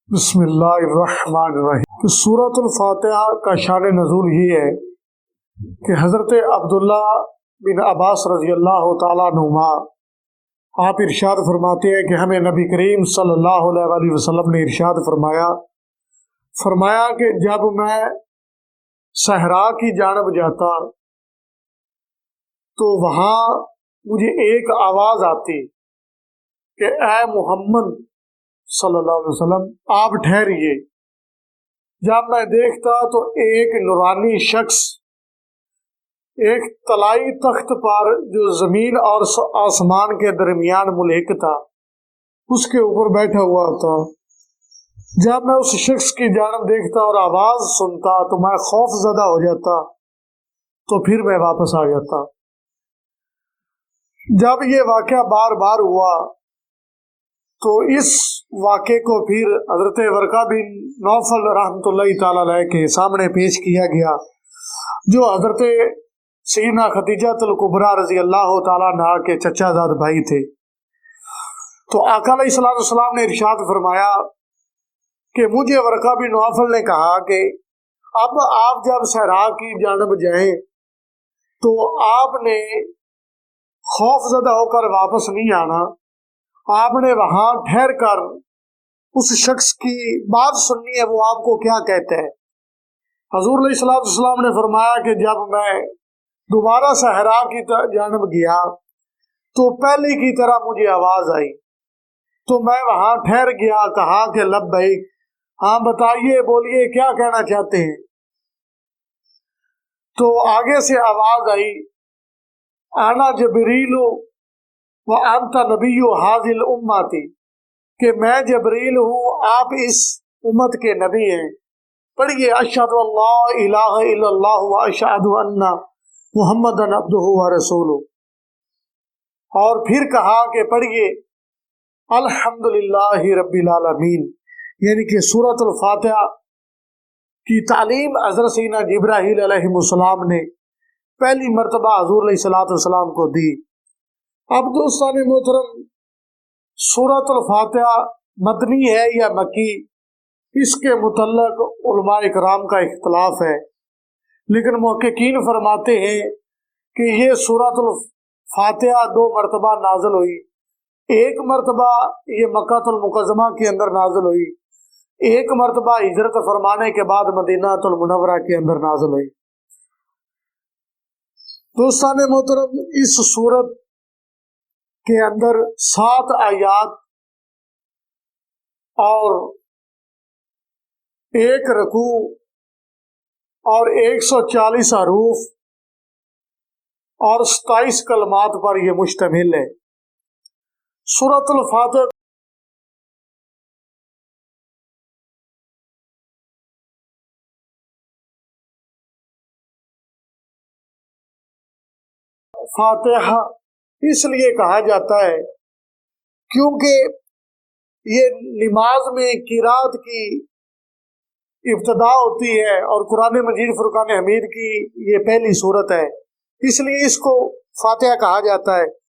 بسم اللہ الرحمن الرحیم کہ سورۃ الفاتحہ کا شان نزول یہ ہے کہ حضرت عبداللہ بن عباس رضی اللہ تعالیٰ عنہما آپ ارشاد فرماتے ہیں کہ ہمیں نبی کریم صلی اللہ علیہ وسلم نے ارشاد فرمایا کہ جب میں صحرا کی جانب جاتا تو وہاں مجھے ایک آواز آتی کہ اے محمد صلی اللہ علیہ وسلم آپ ٹھہریے۔ جب میں دیکھتا تو ایک نورانی شخص ایک طلائی تخت پر جو زمین اور آسمان کے درمیان ملحق تھا اس کے اوپر بیٹھا ہوا تھا۔ جب میں اس شخص کی جانب دیکھتا اور آواز سنتا تو میں خوف زدہ ہو جاتا، تو پھر میں واپس آ جاتا۔ جب یہ واقعہ بار بار ہوا تو اس واقعے کو پھر حضرت ورقہ بن نوفل رحمۃ اللہ تعالی علیہ کے سامنے پیش کیا گیا، جو حضرت سیدنا خدیجہ الکبریٰ رضی اللہ تعالیٰ عنہا کے چچا زاد بھائی تھے۔ تو آقا علیہ الصلوۃ والسلام نے ارشاد فرمایا کہ مجھے ورقہ بن نوفل نے کہا کہ اب آپ جب صحرا کی جانب جائیں تو آپ نے خوف زدہ ہو کر واپس نہیں آنا، آپ نے وہاں ٹھہر کر اس شخص کی بات سننی ہے، وہ آپ کو کیا کہتا ہے۔ حضور علیہ الصلوۃ والسلام نے فرمایا کہ جب میں دوبارہ صحرا کی جانب گیا تو پہلے کی طرح مجھے آواز آئی، تو میں وہاں ٹھہر گیا، کہا کہ لبیک، ہاں بتائیے، بولیے کیا کہنا چاہتے ہیں۔ تو آگے سے آواز آئی، انا جبریل وانت نبی هذه الامة، کہ میں جبریل ہوں، آپ اس امت کے نبی ہیں۔ پڑھیے، اشہد ان لا الہ الا اللہ واشہد ان محمدا عبدہ ورسولہ۔ اور پھر کہا کہ پڑھیے الحمدللہ رب العالمین، یعنی کہ سورۃ الفاتحہ کی تعلیم حضرت سیدنا جبرائیل علیہ السلام نے پہلی مرتبہ حضور علیہ الصلوۃ والسلام کو دی۔ اب دوستان محترم، سورۃ الفاتحہ مدنی ہے یا مکی، اس کے متعلق علماء کرام کا اختلاف ہے، لیکن محققین فرماتے ہیں کہ یہ سورۃ الفاتحہ 2 مرتبہ نازل ہوئی۔ ایک مرتبہ یہ مکہ المکرمہ کے اندر نازل ہوئی، ایک مرتبہ ہجرت فرمانے کے بعد مدینہ المنورہ کے اندر نازل ہوئی۔ دوستان محترم، اس سورت کے اندر 7 آیات اور 1 رکوع اور 140 حروف اور 27 کلمات پر یہ مشتمل ہے۔ سورۃ الفاتحہ فاتحہ اس لیے کہا جاتا ہے کیونکہ یہ نماز میں قرات کی ابتدا ہوتی ہے، اور قرآن مجید فرقان حمید کی یہ پہلی صورت ہے، اس لیے اس کو فاتحہ کہا جاتا ہے۔